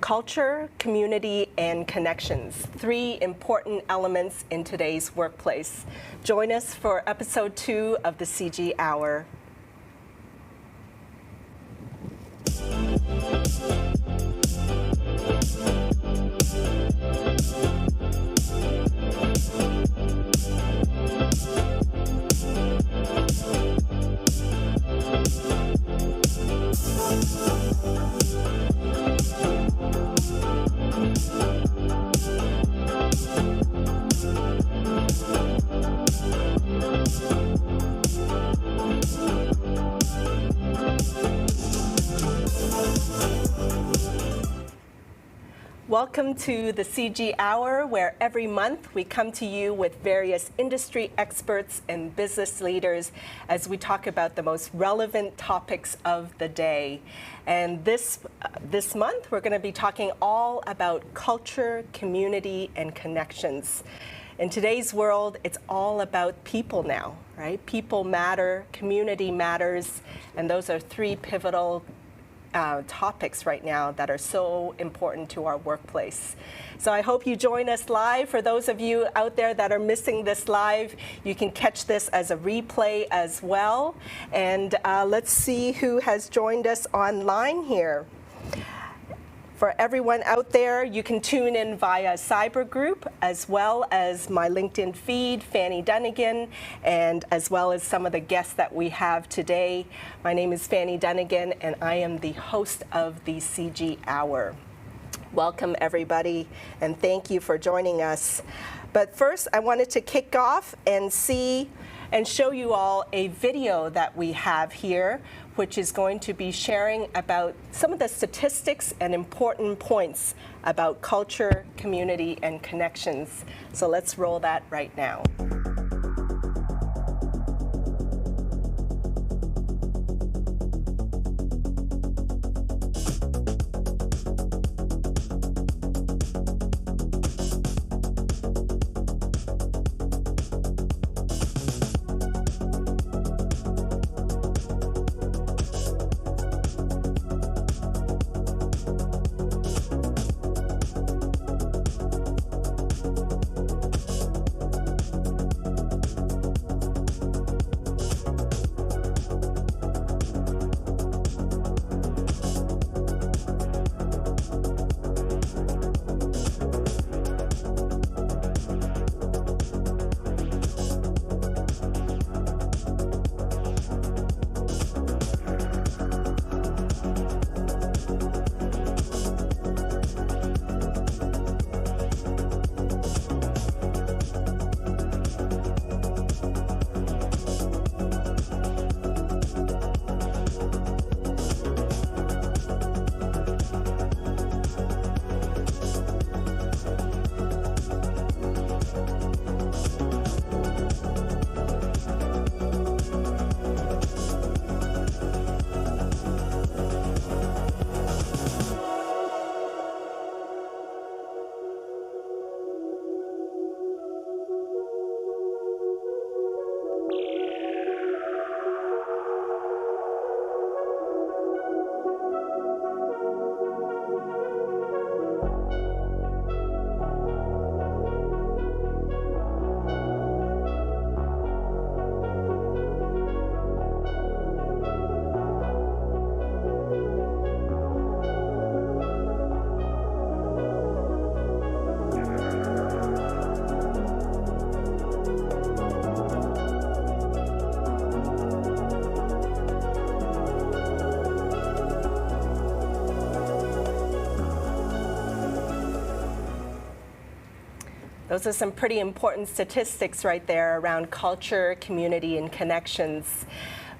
Culture, community, and connections, 3 important elements in today's workplace. Join us for episode 2 of the CG Hour. Welcome to the CG Hour, where every month we come to you with various industry experts and business leaders as we talk about the most relevant topics of the day. And this month we're going to be talking all about culture, community, and connections. In today's world, it's all about people now, right? People matter, community matters, and those are 3 pivotal topics right now that are so important to our workplace. So I hope you join us live. For those of you out there that are missing this live, you can catch this as a replay as well. And let's see who has joined us online here. For everyone out there, you can tune in via Cyber Group, as well as my LinkedIn feed, Fanny Dunagan, and as well as some of the guests that we have today. My name is Fanny Dunagan, and I am the host of the CG Hour. Welcome, everybody, and thank you for joining us. But first, I wanted to kick off and show you all a video that we have here, which is going to be sharing about some of the statistics and important points about culture, community, and connections. So let's roll that right now. Those are some pretty important statistics right there around culture, community, and connections.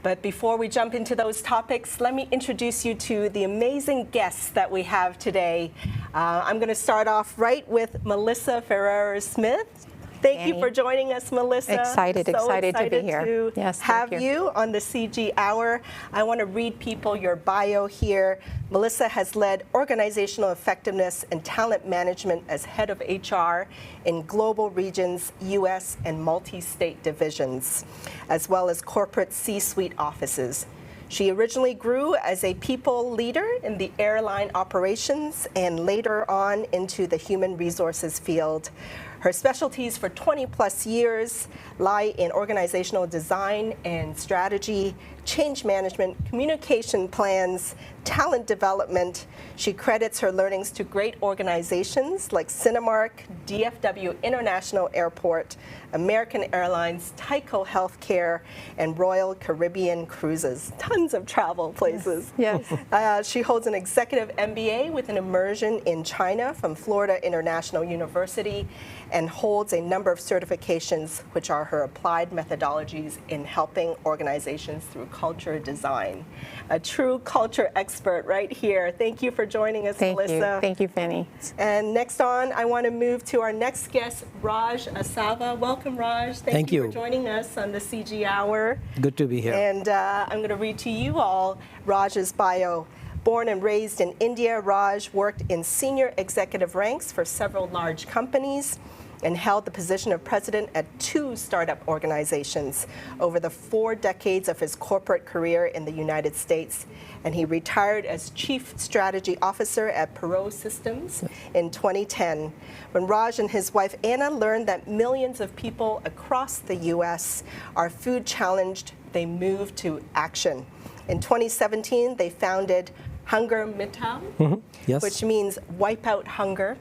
But before we jump into those topics, let me introduce you to the amazing guests that we have today. I'm going to start off right with Melissa Ferrer-Smith. Thank you for joining us, Melissa. Excited to be here. To have you on the CG Hour. I want to read people your bio here. Melissa has led organizational effectiveness and talent management as head of HR in global regions, U.S. and multi-state divisions, as well as corporate C-suite offices. She originally grew as a people leader in the airline operations and later on into the human resources field. Her specialties for 20-plus years lie in organizational design and strategy, change management, communication plans, talent development. She credits her learnings to great organizations like Cinemark, DFW International Airport, American Airlines, Tyco Healthcare, and Royal Caribbean Cruises. Tons of travel places. Yes. She holds an executive MBA with an immersion in China from Florida International University and holds a number of certifications, which are her applied methodologies in helping organizations through culture design. A true culture expert right here. Thank you for joining us, Melissa. Thank you, Fanny. And next on, I want to move to our next guest, Raj Asava. Welcome, Raj. Thank you for joining us on the CG Hour. Good to be here. And I'm going to read to you all Raj's bio. Born and raised in India, Raj worked in senior executive ranks for several large companies and held the position of president at 2 startup organizations over the 4 decades of his corporate career in the United States. And he retired as Chief Strategy Officer at Perot Systems in 2010. When Raj and his wife Anna learned that millions of people across the U.S. are food challenged, they moved to action. In 2017, they founded Hunger Mitau, which means wipe out hunger,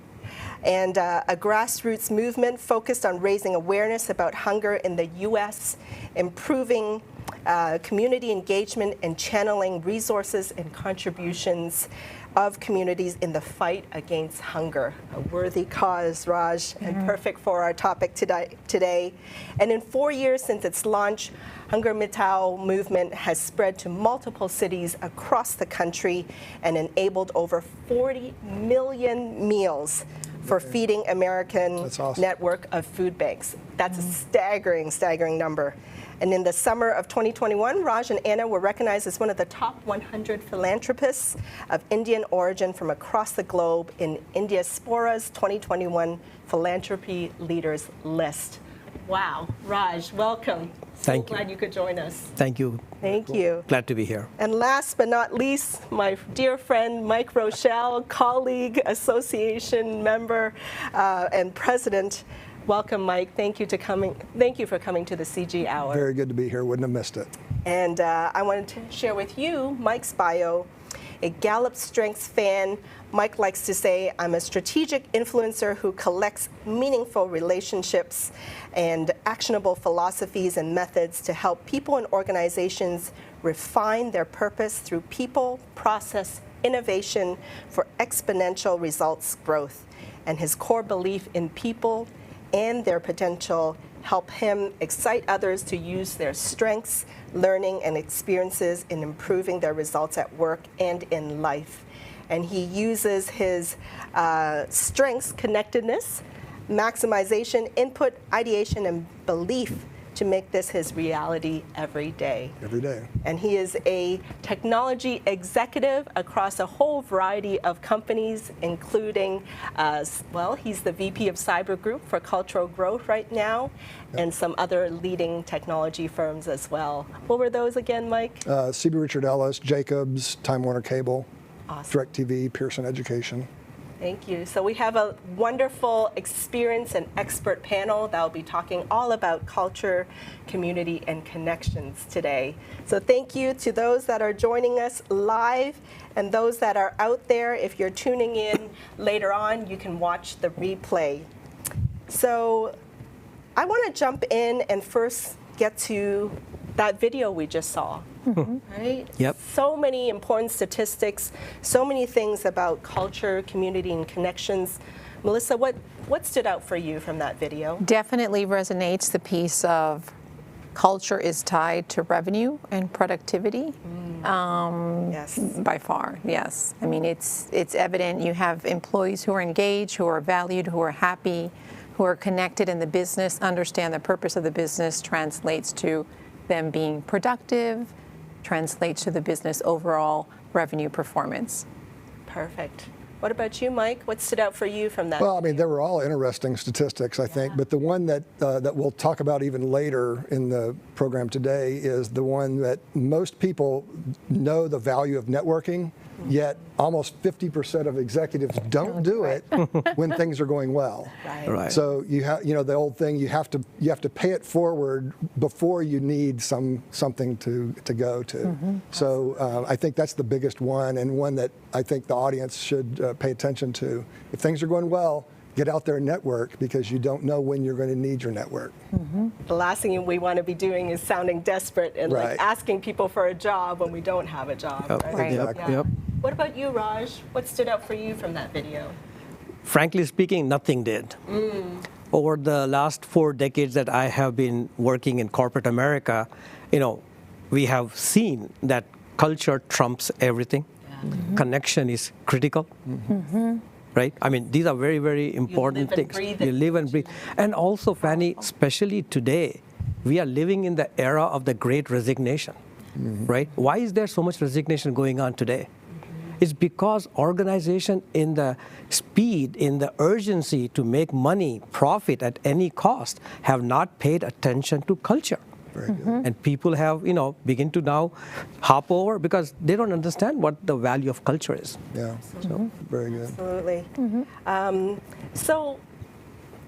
and a grassroots movement focused on raising awareness about hunger in the U.S., improving community engagement, and channeling resources and contributions of communities in the fight against hunger. A worthy cause, Raj, and perfect for our topic today. And in 4 years since its launch, Hunger Mitau movement has spread to multiple cities across the country and enabled over 40 million meals for Feeding American network of food banks. That's a staggering number. And in the summer of 2021, Raj and Anna were recognized as one of the top 100 philanthropists of Indian origin from across the globe in Indiaspora's 2021 Philanthropy Leaders List. Wow. Raj, welcome. Thank you. Glad you could join us. Thank you. Thank you. Glad to be here. And last but not least, my dear friend Mike Rochelle, colleague, association member, and president. Welcome, Mike. Thank you for coming to the CG Hour. Very good to be here. Wouldn't have missed it. And I wanted to share with you Mike's bio. A Gallup Strengths fan, Mike likes to say, I'm a strategic influencer who collects meaningful relationships and actionable philosophies and methods to help people and organizations refine their purpose through people, process, innovation for exponential results growth. And his core belief in people and their potential help him excite others to use their strengths, learning, and experiences in improving their results at work and in life. And he uses his strengths, connectedness, maximization, input, ideation, and belief to make this his reality every day. Every day. And he is a technology executive across a whole variety of companies, including, he's the VP of Cyber Group for Cultural Growth right now, and some other leading technology firms as well. What were those again, Mike? CB Richard Ellis, Jacobs, Time Warner Cable, Awesome. DirecTV, Pearson Education. Thank you. So we have a wonderful experience and expert panel that will be talking all about culture, community, and connections today. So thank you to those that are joining us live and those that are out there. If you're tuning in later on, you can watch the replay. So I want to jump in and first get to that video we just saw. Right? Yep. So many important statistics, so many things about culture, community, and connections. Melissa, what stood out for you from that video? Definitely resonates the piece of culture is tied to revenue and productivity. Yes. By far, yes. I mean, it's evident. You have employees who are engaged, who are valued, who are happy, who are connected in the business, understand the purpose of the business, translates to them being productive, translates to the business overall revenue performance. Perfect. What about you, Mike? What stood out for you from that? Well, I mean, they were all interesting statistics, I think, but the one that we'll talk about even later in the program today is the one that most people know the value of networking, yet almost 50% of executives don't do it when things are going well. Right. So you have, the old thing, you have to pay it forward before you need something to go to. So I think that's the biggest one, and one that I think the audience should pay attention to. If things are going well, get out there and network, because you don't know when you're going to need your network. The last thing we want to be doing is sounding desperate and like asking people for a job when we don't have a job. Yep. Right? Exactly. Yep. What about you, Raj? What stood out for you from that video? Frankly speaking, nothing did. Over the last 4 decades that I have been working in corporate America, we have seen that culture trumps everything. Connection is critical. Right? I mean, these are very, very important things. You live and breathe. And also, Fanny, especially today, we are living in the era of the Great Resignation. Right? Why is there so much resignation going on today? It's because organization, in the speed, in the urgency to make money, profit at any cost, have not paid attention to culture. Very good. And people have, begin to now hop over because they don't understand what the value of culture is. Yeah, so, very good. Absolutely. So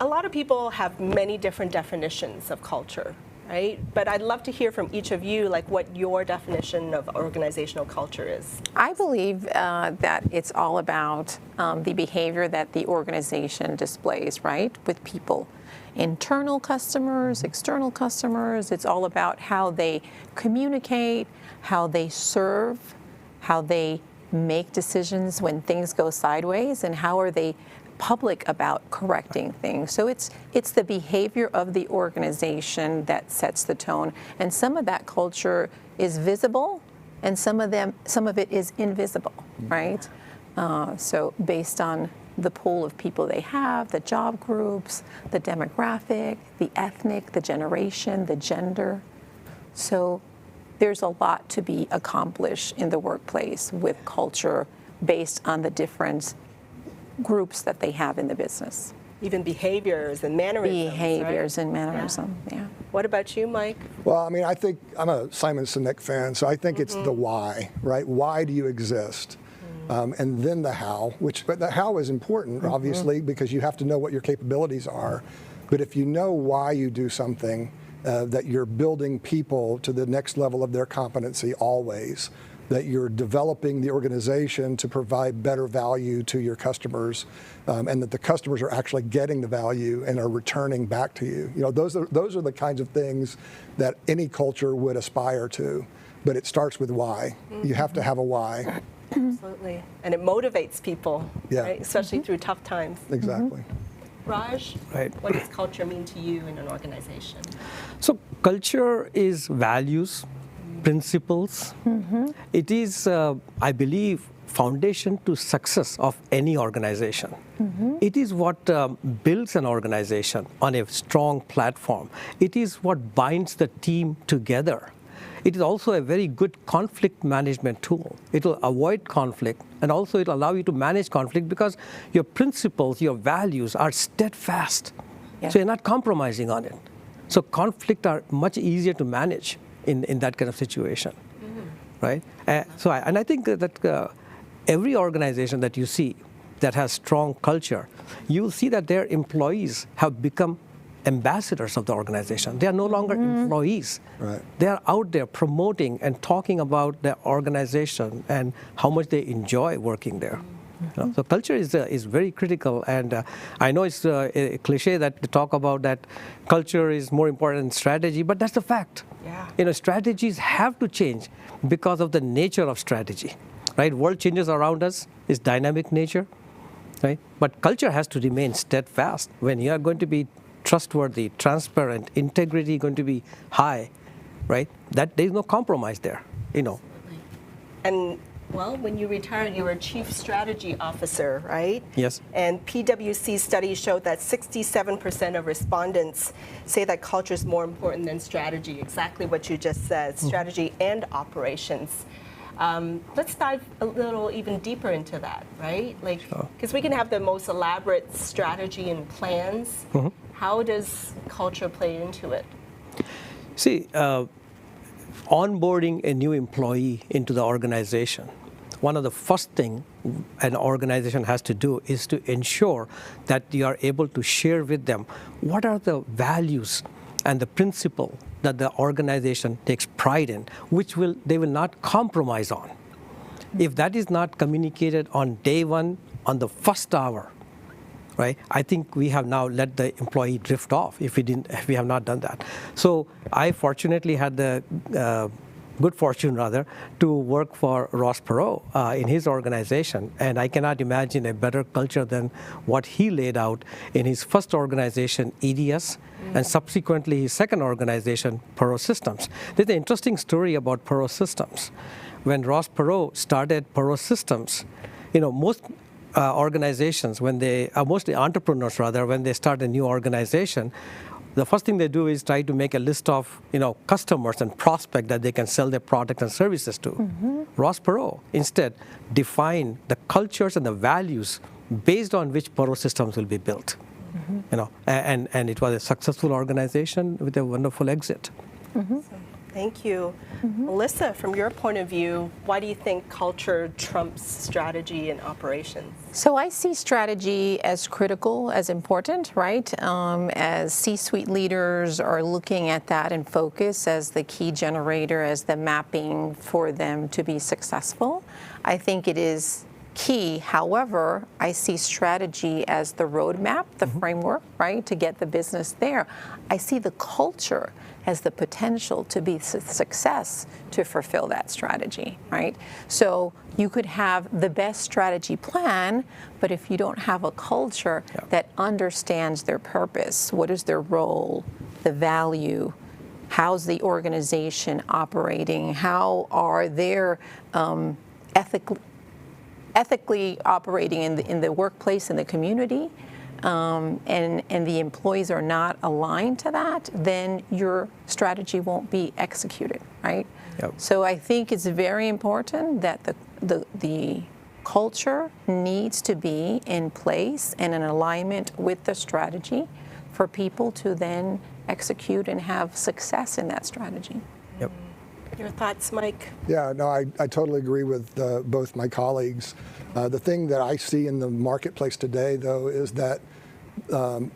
a lot of people have many different definitions of culture, right? But I'd love to hear from each of you, like what your definition of organizational culture is. I believe that it's all about the behavior that the organization displays, right, with people. Internal customers, external customers. It's all about how they communicate, how they serve, how they make decisions when things go sideways, and how are they public about correcting things. So it's the behavior of the organization that sets the tone, and some of that culture is visible, and some of it is invisible, right? So based on the pool of people they have, the job groups, the demographic, the ethnic, the generation, the gender. So there's a lot to be accomplished in the workplace with culture based on the different groups that they have in the business. Even behaviors and mannerisms. Behaviors right? and mannerism, yeah. What about you, Mike? Well, I mean, I think I'm a Simon Sinek fan, so I think it's the why, right? Why do you exist? And then the how, but the how is important, obviously, because you have to know what your capabilities are. But if you know why you do something, that you're building people to the next level of their competency always, that you're developing the organization to provide better value to your customers, and that the customers are actually getting the value and are returning back to you. Those are the kinds of things that any culture would aspire to. But it starts with why. You have to have a why. Absolutely. And it motivates people, right? Especially through tough times. Exactly. Raj, Right. what does culture mean to you in an organization? So culture is values, principles. It is, I believe, foundation to success of any organization. It is what builds an organization on a strong platform. It is what binds the team together. It is also a very good conflict management tool. It will avoid conflict, and also it will allow you to manage conflict because your principles, your values are steadfast. Yeah. So you're not compromising on it. So conflict are much easier to manage in that kind of situation, right? I think that every organization that you see that has strong culture, you'll see that their employees have become ambassadors of the organization. They are no longer employees. Right. They are out there promoting and talking about the organization and how much they enjoy working there. So culture is very critical, and I know it's a cliche that to talk about that culture is more important than strategy, but that's the fact. Yeah. Strategies have to change because of the nature of strategy, right? World changes around us, it's dynamic nature, right? But culture has to remain steadfast. When you are going to be trustworthy, transparent, integrity going to be high, right? That there's no compromise there, And well, when you retired, you were Chief Strategy Officer, right? Yes. And PwC studies showed that 67% of respondents say that culture is more important than strategy, exactly what you just said, strategy and operations. Let's dive a little even deeper into that, right? Like, because we can have the most elaborate strategy and plans. How does culture play into it? See, onboarding a new employee into the organization, one of the first thing an organization has to do is to ensure that you are able to share with them what are the values and the principle that the organization takes pride in, which they will not compromise on. If that is not communicated on day one, on the first hour, right? I think we have now let the employee drift off if we have not done that. So I fortunately had the good fortune to work for Ross Perot in his organization, and I cannot imagine a better culture than what he laid out in his first organization, EDS, and subsequently his second organization, Perot Systems. There's an interesting story about Perot Systems. When Ross Perot started Perot Systems, most organizations, mostly entrepreneurs when they start a new organization, the first thing they do is try to make a list of customers and prospects that they can sell their products and services to. Ross Perot instead defined the cultures and the values based on which Perot Systems will be built. And it was a successful organization with a wonderful exit. Thank you. Melissa, from your point of view, why do you think culture trumps strategy and operations? So I see strategy as critical, as important, right? As C-suite leaders are looking at that and focus as the key generator, as the mapping for them to be successful. I think it is key. However, I see strategy as the roadmap, the framework, right, to get the business there. I see the culture as the potential to be success to fulfill that strategy, right? So you could have the best strategy plan, but if you don't have a culture that understands their purpose, what is their role, the value, how's the organization operating, how are their ethically operating in the workplace, in the community, and the employees are not aligned to that, then your strategy won't be executed, right? So I think it's very important that the culture needs to be in place and in alignment with the strategy for people to then execute and have success in that strategy. Your thoughts, Mike? Yeah, no, I totally agree with both my colleagues. The thing that I see in the marketplace today, though, is that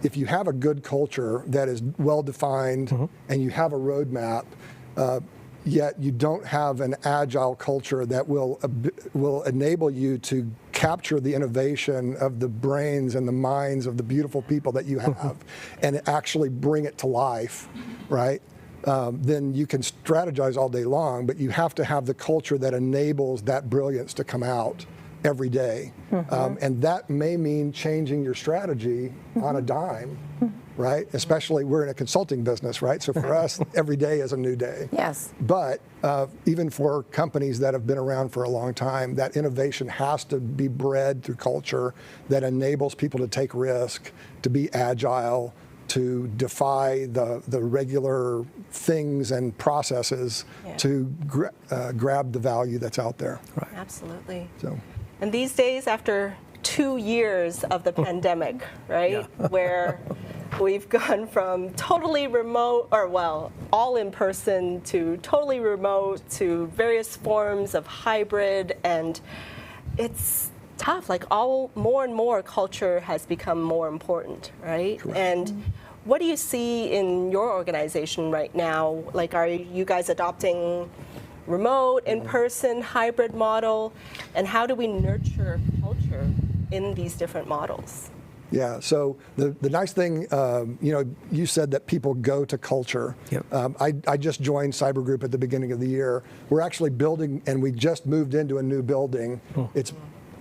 if you have a good culture that is well-defined and you have a roadmap, yet you don't have an agile culture that will enable you to capture the innovation of the brains and the minds of the beautiful people that you have and actually bring it to life, right? Then you can strategize all day long, but you have to have the culture that enables that brilliance to come out every day. And that may mean changing your strategy on a dime, right? Especially we're in a consulting business, right? So for us, every day is a new day. Yes. But even for companies that have been around for a long time, that innovation has to be bred through culture that enables people to take risk, to be agile, to defy the regular things and processes to grab the value that's out there. Right. Absolutely. So. And these days, after 2 years of the pandemic, right, where we've gone from totally remote, or well, all in person, to totally remote, to various forms of hybrid, and it's tough. Like more and more culture has become more important, right? Correct. And what do you see in your organization right now? Like, are you guys adopting remote, in-person, hybrid model? And how do we nurture culture in these different models? Yeah, so the nice thing, you said that people go to culture. Yep. I just joined Cyber Group at the beginning of the year. We're actually building, and we just moved into a new building. It's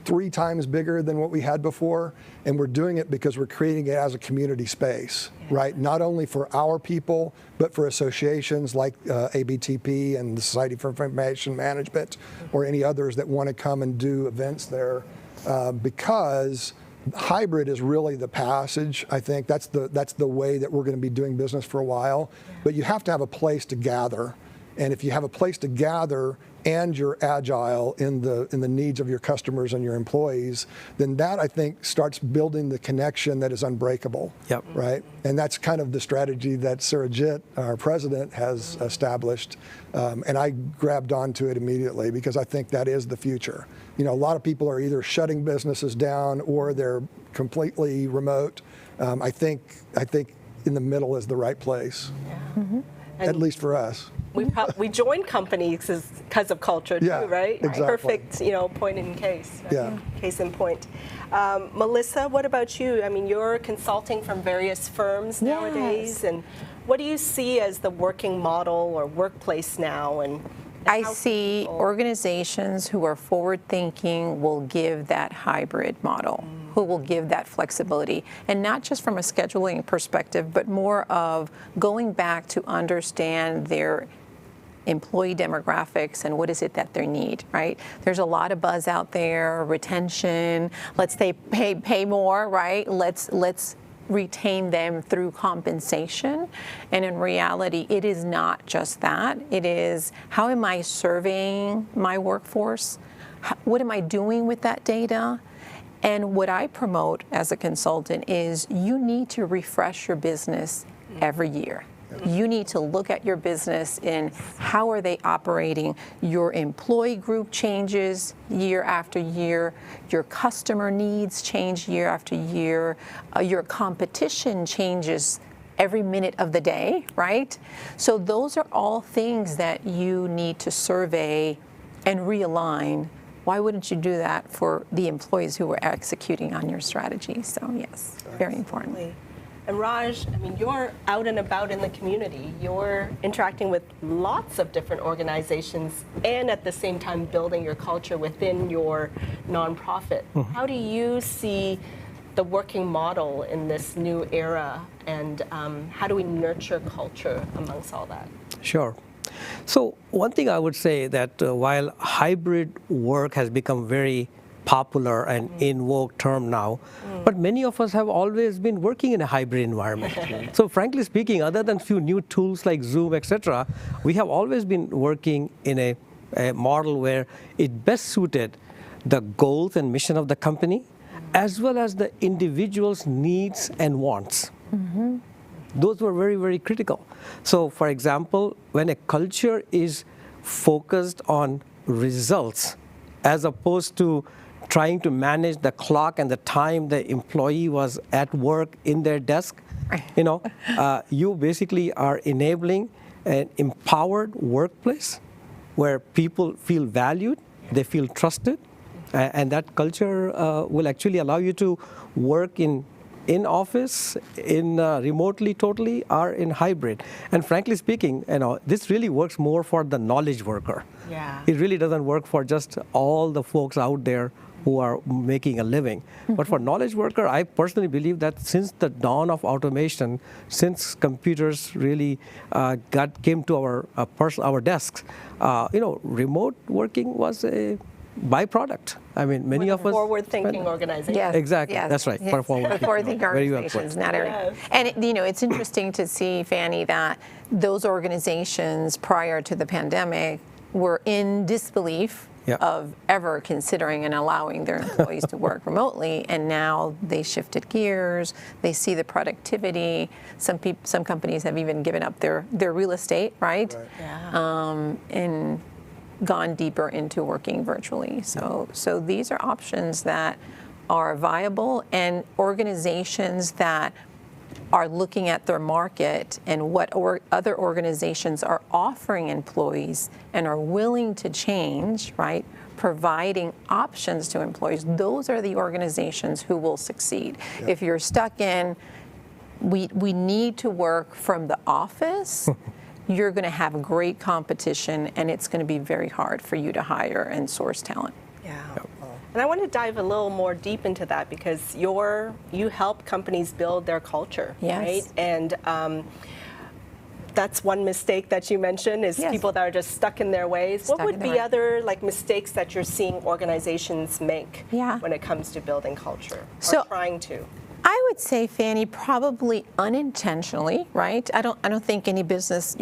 3 times bigger than what we had before, and we're doing it because we're creating it as a community space, right? Not only for our people, but for associations like ABTP and the Society for Information Management, or any others that want to come and do events there, because hybrid is really the passage. I think that's the way that we're going to be doing business for a while. But you have to have a place to gather. And if you have a place to gather, and you're agile in the needs of your customers and your employees, then that, I think, starts building the connection that is unbreakable. Yep. Right? And that's kind of the strategy that Surajit, our president, has established. And I grabbed onto it immediately because I think that is the future. You know, a lot of people are either shutting businesses down or they're completely remote. I think in the middle is the right place, at least for us. We join companies because of culture too, Yeah, right? exactly. Perfect, point in case. Right? Yeah. Case in point. Melissa, what about you? I mean, you're consulting from various firms nowadays, and what do you see as the working model or workplace now? And I how see people- organizations who are forward-thinking will give that hybrid model, who will give that flexibility, and not just from a scheduling perspective, but more of going back to understand their employee demographics and what is it that they need, right? There's a lot of buzz out there, retention, let's say pay more, right? Let's retain them through compensation. And in reality, it is not just that. It is, how am I surveying my workforce? What am I doing with that data? And what I promote as a consultant is you need to refresh your business every year. You need to look at your business in how are they operating. Your employee group changes year after year. Your customer needs change year after year. Your competition changes every minute of the day, right? So those are all things that you need to survey and realign. Why wouldn't you do that for the employees who are executing on your strategy? So yes, very important. And Raj, I mean, you're out and about in the community. You're interacting with lots of different organizations and at the same time building your culture within your nonprofit. How do you see the working model in this new era, and how do we nurture culture amongst all that? Sure. So one thing I would say that while hybrid work has become very popular and in vogue term now, but many of us have always been working in a hybrid environment. So frankly speaking, other than few new tools like Zoom, etc., we have always been working in a model where it best suited the goals and mission of the company, as well as the individual's needs and wants. Those were very, very critical. So for example, when a culture is focused on results, as opposed to trying to manage the clock and the time the employee was at work in their desk, you basically are enabling an empowered workplace where people feel valued, they feel trusted, and that culture will actually allow you to work in office, in remotely totally, or in hybrid. And frankly speaking, this really works more for the knowledge worker. Yeah. It really doesn't work for just all the folks out there who are making a living. But for knowledge worker, I personally believe that since the dawn of automation, since computers really came to our desks, remote working was a byproduct. I mean, many of us forward-thinking organizations. Yes, exactly. yes, That's right. yes. Forward-thinking. Forward-thinking Very well organizations, put. not every. Yes. And it's interesting to see, Fanny, that those organizations prior to the pandemic were in disbelief of ever considering and allowing their employees to work remotely, and now they shifted gears. They see the productivity. Some companies have even given up their real estate, right? Yeah. And gone deeper into working virtually. So these are options that are viable, and organizations that are looking at their market and what other organizations are offering employees and are willing to change, right? Providing options to employees, those are the organizations who will succeed. Yeah. If you're stuck in, we need to work from the office, you're going to have great competition, and it's going to be very hard for you to hire and source talent. Yeah. And I want to dive a little more deep into that, because you help companies build their culture, right? And that's one mistake that you mentioned is people that are just stuck in their ways. What would be other mistakes that you're seeing organizations make when it comes to building culture or trying to? I would say, Fanny, probably unintentionally, right? I don't think any business,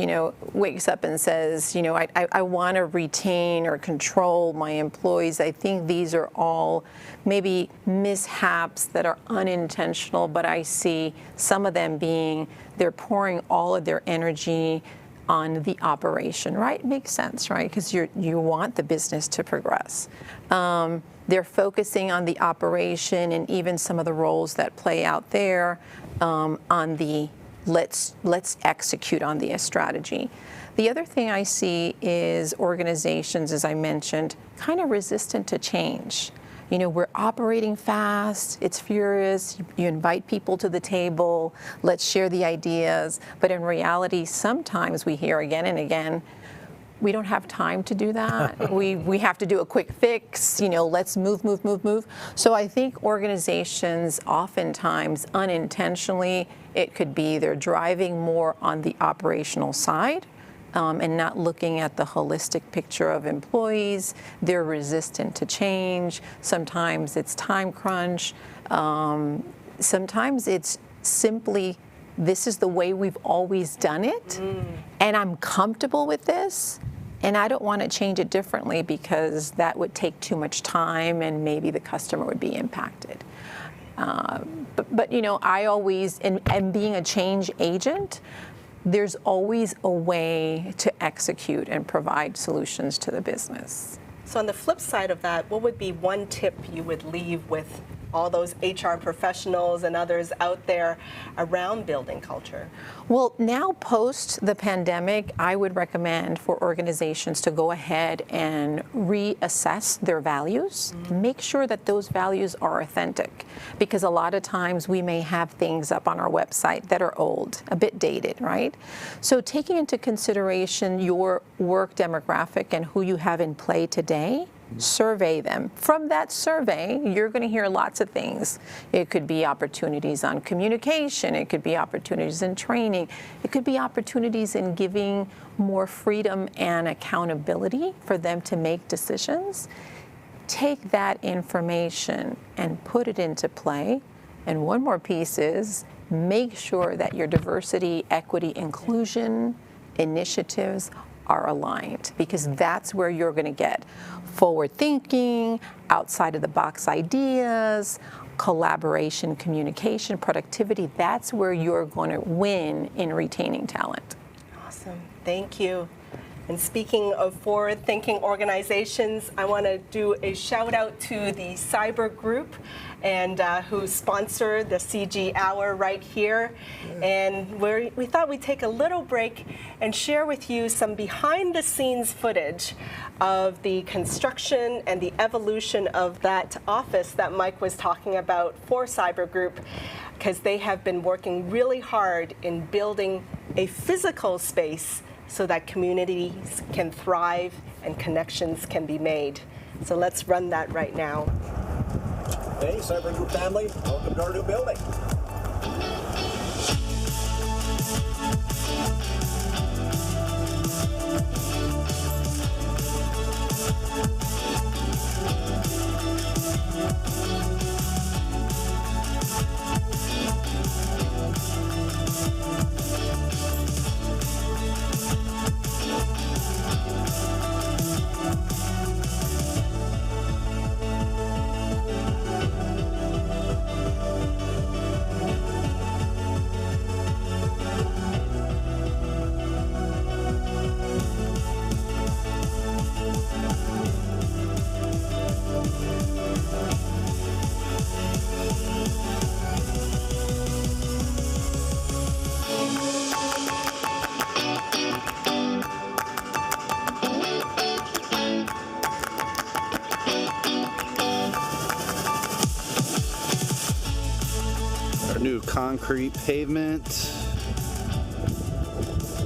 wakes up and says, I want to retain or control my employees. I think these are all maybe mishaps that are unintentional, but I see some of them being they're pouring all of their energy on the operation, right? Makes sense, right? Because you want the business to progress. They're focusing on the operation and even some of the roles that play out there on the let's execute on the strategy. The other thing I see is organizations, as I mentioned, kind of resistant to change. We're operating fast, it's furious, you invite people to the table, let's share the ideas, but in reality, sometimes we hear again and again, we don't have time to do that. we have to do a quick fix, let's move. So I think organizations oftentimes unintentionally, it could be they're driving more on the operational side and not looking at the holistic picture of employees. They're resistant to change. Sometimes it's time crunch. Sometimes it's simply, this is the way we've always done it, and I'm comfortable with this, and I don't want to change it differently because that would take too much time and maybe the customer would be impacted. But I always, and being a change agent, there's always a way to execute and provide solutions to the business. So on the flip side of that, what would be one tip you would leave with all those HR professionals and others out there around building culture? Well, now post the pandemic, I would recommend for organizations to go ahead and reassess their values, make sure that those values are authentic, because a lot of times we may have things up on our website that are old, a bit dated, right? So taking into consideration your work demographic and who you have in play today, survey them. From that survey, you're going to hear lots of things. It could be opportunities on communication. It could be opportunities in training. It could be opportunities in giving more freedom and accountability for them to make decisions. Take that information and put it into play. And one more piece is make sure that your diversity, equity, inclusion initiatives are aligned, because that's where you're going to get forward thinking, outside of the box ideas, collaboration, communication, productivity. That's where you're going to win in retaining talent. Awesome. Thank you. And speaking of forward-thinking organizations, I want to do a shout out to the Cyber Group, and who sponsor the CG Hour right here. And we thought we'd take a little break and share with you some behind-the-scenes footage of the construction and the evolution of that office that Mike was talking about for Cyber Group, because they have been working really hard in building a physical space so that communities can thrive and connections can be made. So let's run that right now. Hey, Cyber Group family, welcome to our new building. New concrete pavement,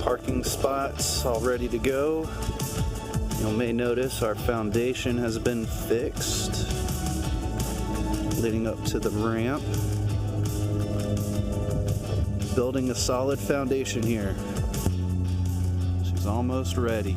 parking spots all ready to go. You may notice our foundation has been fixed, leading up to the ramp. Building a solid foundation here. She's almost ready.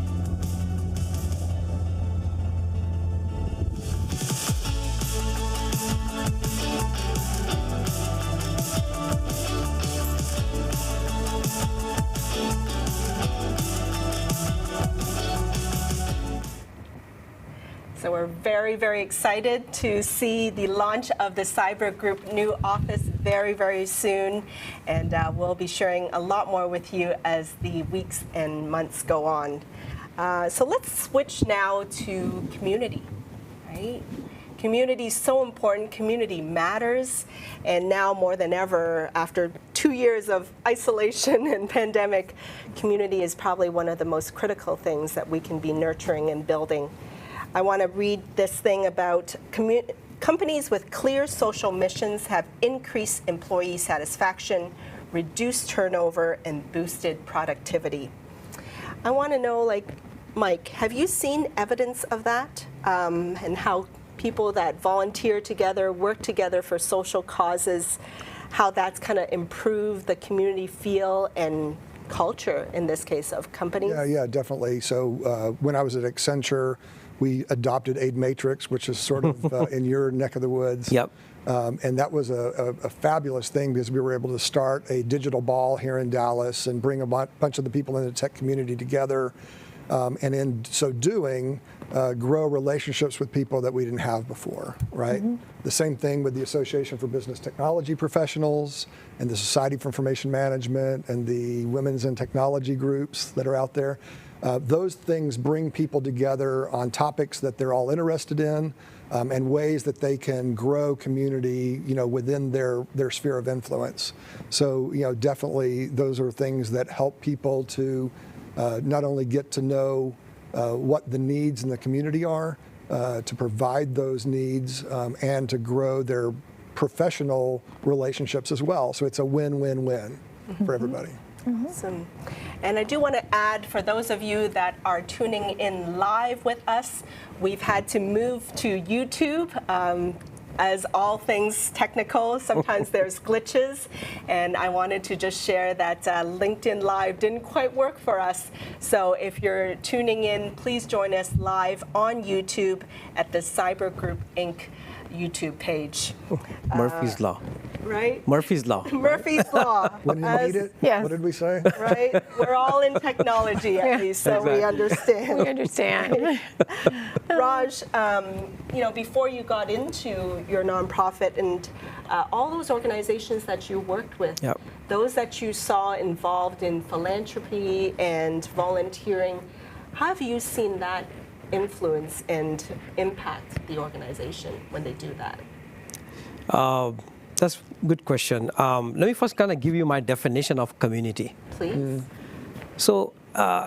very, very excited to see the launch of the Cyber Group new office very, very soon. And we'll be sharing a lot more with you as the weeks and months go on. So let's switch now to community, right? Community is so important. Community matters. And now more than ever, after 2 years of isolation and pandemic, community is probably one of the most critical things that we can be nurturing and building. I want to read this thing about companies with clear social missions have increased employee satisfaction, reduced turnover, and boosted productivity. I want to know, like, Mike, have you seen evidence of that and how people that volunteer together, work together for social causes, how that's kind of improved the community feel and culture, in this case, of companies? Yeah, definitely. So when I was at Accenture, we adopted Aid Matrix, which is sort of in your neck of the woods. Yep. And that was a fabulous thing because we were able to start a digital ball here in Dallas and bring a bunch of the people in the tech community together. And in so doing, grow relationships with people that we didn't have before, right? Mm-hmm. The same thing with the Association for Business Technology Professionals and the Society for Information Management and the Women's and Technology groups that are out there. Those things bring people together on topics that they're all interested in and ways that they can grow community, within their sphere of influence. So, definitely those are things that help people to not only get to know what the needs in the community are, to provide those needs, and to grow their professional relationships as well. So it's a win-win-win for everybody. Awesome. And I do want to add, for those of you that are tuning in live with us, we've had to move to YouTube. As all things technical, sometimes there's glitches, and I wanted to just share that LinkedIn Live didn't quite work for us. So if you're tuning in, please join us live on YouTube at the Cyber Group Inc. YouTube page. Murphy's Law. Right? Murphy's Law. Murphy's Law. When you need it, Yes. what did we say? Right? We're all in technology, at least, so we understand. We understand. Raj, before you got into your nonprofit and all those organizations that you worked with, Yep. those that you saw involved in philanthropy and volunteering, how have you seen that influence and impact the organization when they do that? That's a good question. Let me first kind of give you my definition of community. Please. So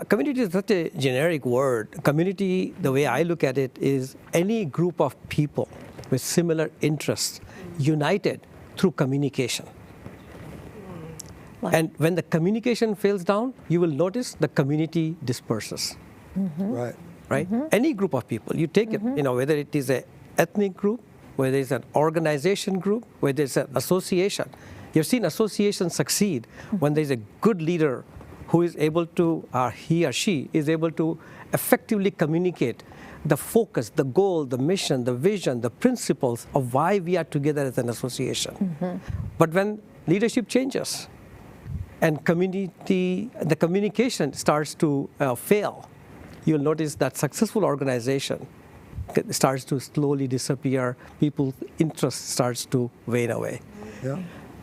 community is such a generic word. Community, the way I look at it, is any group of people with similar interests united through communication. And when the communication fails down, you will notice the community disperses. Right. Right? Any group of people, you take it, whether it is an ethnic group, whether it's an organization group, whether it's an association. You've seen associations succeed when there's a good leader who is able to, he or she is able to effectively communicate the focus, the goal, the mission, the vision, the principles of why we are together as an association. But when leadership changes and the communication starts to fail, you'll notice that successful organization starts to slowly disappear. People's interest starts to wane away. Yeah.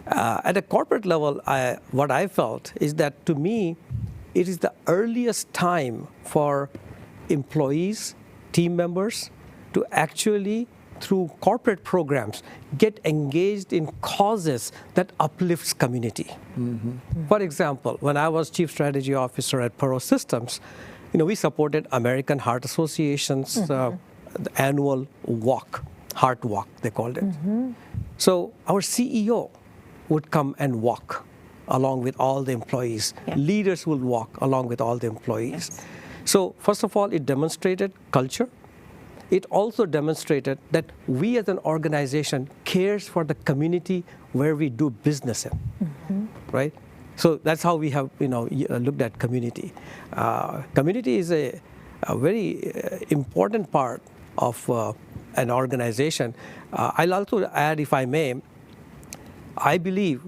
At a corporate level, what I felt is that, to me, it is the earliest time for employees, team members, to actually, through corporate programs, get engaged in causes that uplifts community. For example, when I was Chief Strategy Officer at Ferrer Systems, we supported American Heart Association's annual walk, Heart Walk, they called it. So our CEO would come and walk along with all the employees. Yeah. Leaders will walk along with all the employees. Yes. So first of all, it demonstrated culture. It also demonstrated that we as an organization cares for the community where we do business in, right? So that's how we have, looked at community. Community is a very important part of an organization. I'll also add, if I may, I believe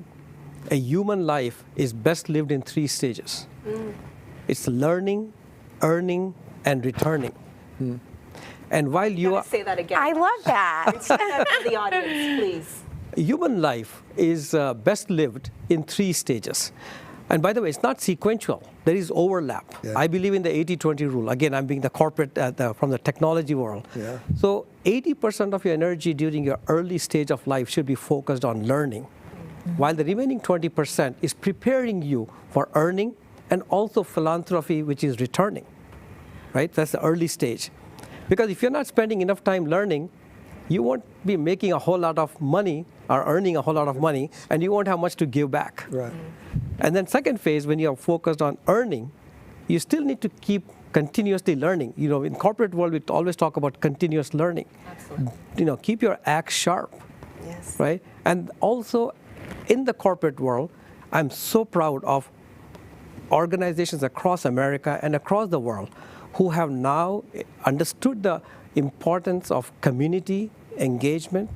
a human life is best lived in 3 stages. It's learning, earning, and returning. And while you are, Say that again. I love that. Say that to the audience, please. human life is best lived in 3 stages. And by the way, it's not sequential. There is overlap. Yeah. I believe in the 80-20 rule. Again, I'm being the corporate from the technology world. Yeah. So 80% of your energy during your early stage of life should be focused on learning, while the remaining 20% is preparing you for earning and also philanthropy, which is returning, right? That's the early stage. Because if you're not spending enough time learning, you won't be making a whole lot of money or earning a whole lot of money, and you won't have much to give back. Right. And then second phase, when you're focused on earning, you still need to keep continuously learning. You know, in corporate world, we always talk about continuous learning. Absolutely. You know, keep your act sharp, Yes. right? And also, in the corporate world, I'm so proud of organizations across America and across the world who have now understood the importance of community engagement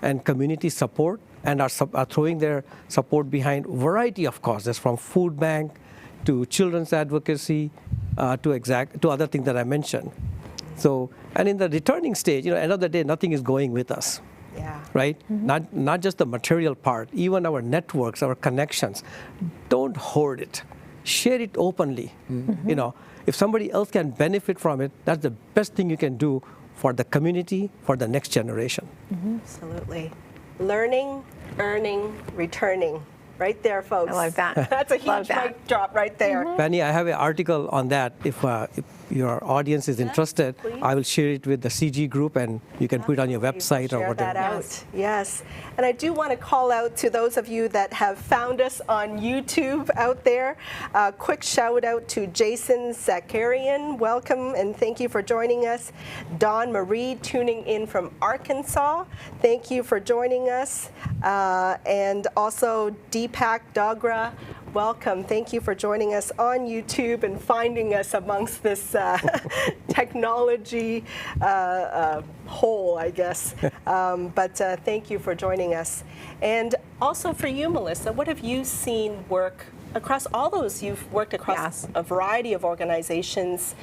and community support, and are throwing their support behind a variety of causes, from food bank to children's advocacy to other things that I mentioned. So, and in the returning stage, you know, end of the day, nothing is going with us. Yeah. Right? Not just the material part, even our networks, our connections. Don't hoard it. Share it openly. You know, if somebody else can benefit from it, that's the best thing you can do for the community, for the next generation. Absolutely. Learning, earning, returning. Right there, folks. I love that. That's a Love huge that. mic drop right there. Fanny, I have an article on that. If your audience is interested, please. I will share it with the CG group, and you can put it on your website or Share whatever. that out. Yes. And I do want to call out to those of you that have found us on YouTube out there. Quick shout out to Jason Zakarian. Welcome and thank you for joining us. Dawn Marie tuning in from Arkansas. Thank you for joining us. And also Deepak Dogra. Welcome. Thank you for joining us on YouTube and finding us amongst this technology hole, I guess. But thank you for joining us. And also for you, Melissa, what have you seen work across all those? You've worked across Yes. a variety of organizations.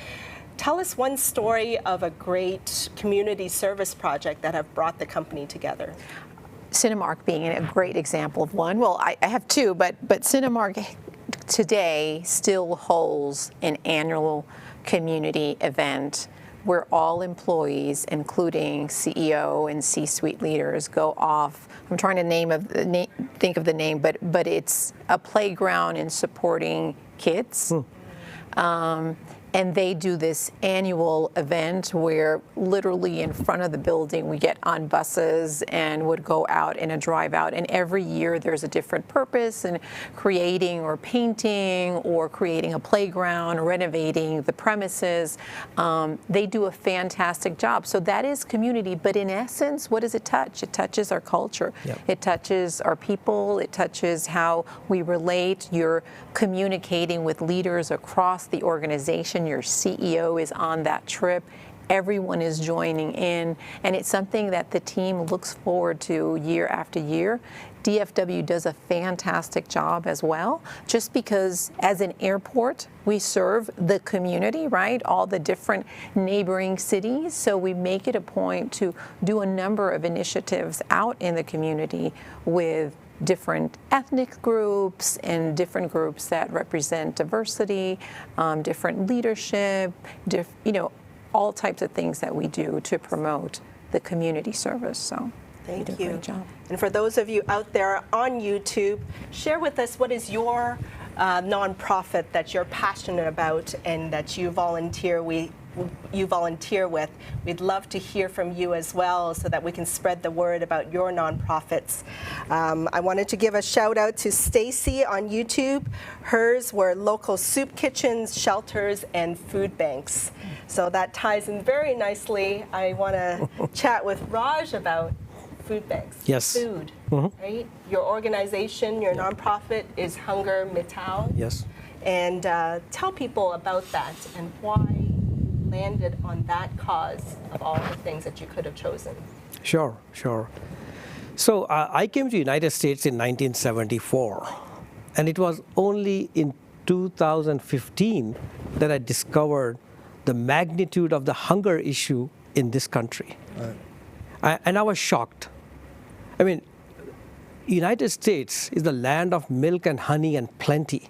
Tell us one story of a great community service project that have brought the company together. Cinemark being a great example of one. Well, I have 2, but Cinemark today still holds an annual community event where all employees, including CEO and C-suite leaders, go off. I'm trying to think of the name, but it's a playground in supporting kids. And they do this annual event where literally in front of the building we get on buses and would go out in a drive out. And every year there's a different purpose in creating or painting or creating a playground, renovating the premises. They do a fantastic job. So that is community. But in essence, what does it touch? It touches our culture. Yep. It touches our people. It touches how we relate. You're communicating with leaders across the organization. Your CEO is on that trip. Everyone is joining in, and it's something that the team looks forward to year after year. DFW does a fantastic job as well, just because as an airport, we serve the community, right? All the different neighboring cities. So we make it a point to do a number of initiatives out in the community with different ethnic groups and different groups that represent diversity, different leadership, all types of things that we do to promote the community service. So Thank you. you. Do a great job. And for those of you out there on YouTube, share with us what is your nonprofit that you're passionate about and that you volunteer with. We'd love to hear from you as well so that we can spread the word about your nonprofits. I wanted to give a shout out to Stacy on YouTube. Hers were local soup kitchens, shelters, and food banks. So that ties in very nicely. I want to chat with Raj about food banks. Yes. Food, right? Your organization, your nonprofit is Hunger Mittal. Yes. And tell people about that and why you landed on that cause of all the things that you could have chosen. Sure. So I came to the United States in 1974, and it was only in 2015 that I discovered the magnitude of the hunger issue in this country. And I was shocked. I mean, United States is the land of milk and honey and plenty.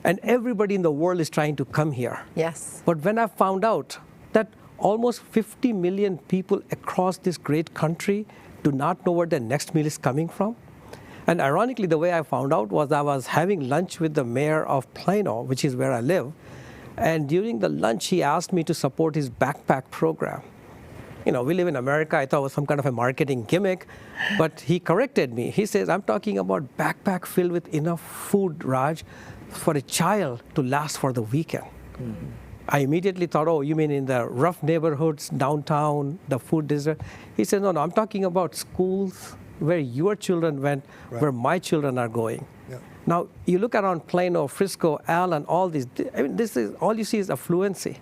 And everybody in the world is trying to come here. Yes. But when I found out that almost 50 million people across this great country do not know where their next meal is coming from. And ironically, the way I found out was I was having lunch with the mayor of Plano, which is where I live. And during the lunch, he asked me to support his backpack program. You know, we live in America. I thought it was some kind of a marketing gimmick. But he corrected me. He says, I'm talking about backpack filled with enough food, Raj, for a child to last for the weekend. I immediately thought, oh, you mean in the rough neighborhoods, downtown, the food desert? He said, no, I'm talking about schools where your children went, where my children are going. Yeah. Now, you look around Plano, Frisco, Allen, all these, I mean, this is, all you see is affluency.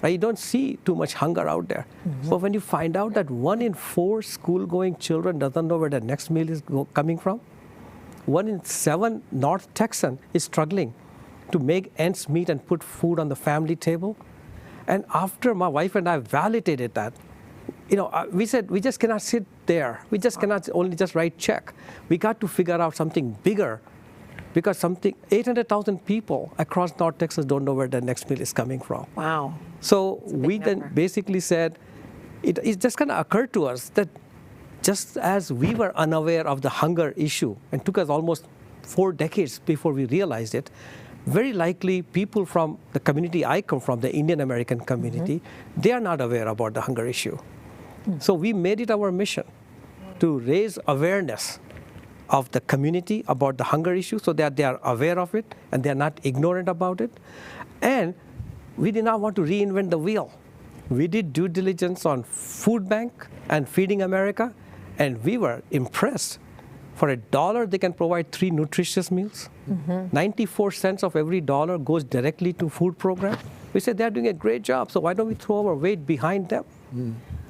Right? You don't see too much hunger out there. But when you find out that 1 in 4 school-going children doesn't know where their next meal is coming from, 1 in 7 North Texan is struggling to make ends meet and put food on the family table. And after my wife and I validated that, you know, we said we just cannot sit there. We just cannot only just write check. We got to figure out something bigger, because 800,000 people across North Texas don't know where their next meal is coming from. Wow. So we then basically said, it just kind of occurred to us that just as we were unaware of the hunger issue, and took us almost 4 decades before we realized it, very likely people from the community I come from, the Indian American community, they are not aware about the hunger issue. So we made it our mission to raise awareness of the community about the hunger issue so that they are aware of it and they are not ignorant about it. And we did not want to reinvent the wheel. We did due diligence on Food Bank and Feeding America, and we were impressed. For $1, they can provide 3 nutritious meals. 94 cents of every dollar goes directly to food program. We said they're doing a great job, so why don't we throw our weight behind them?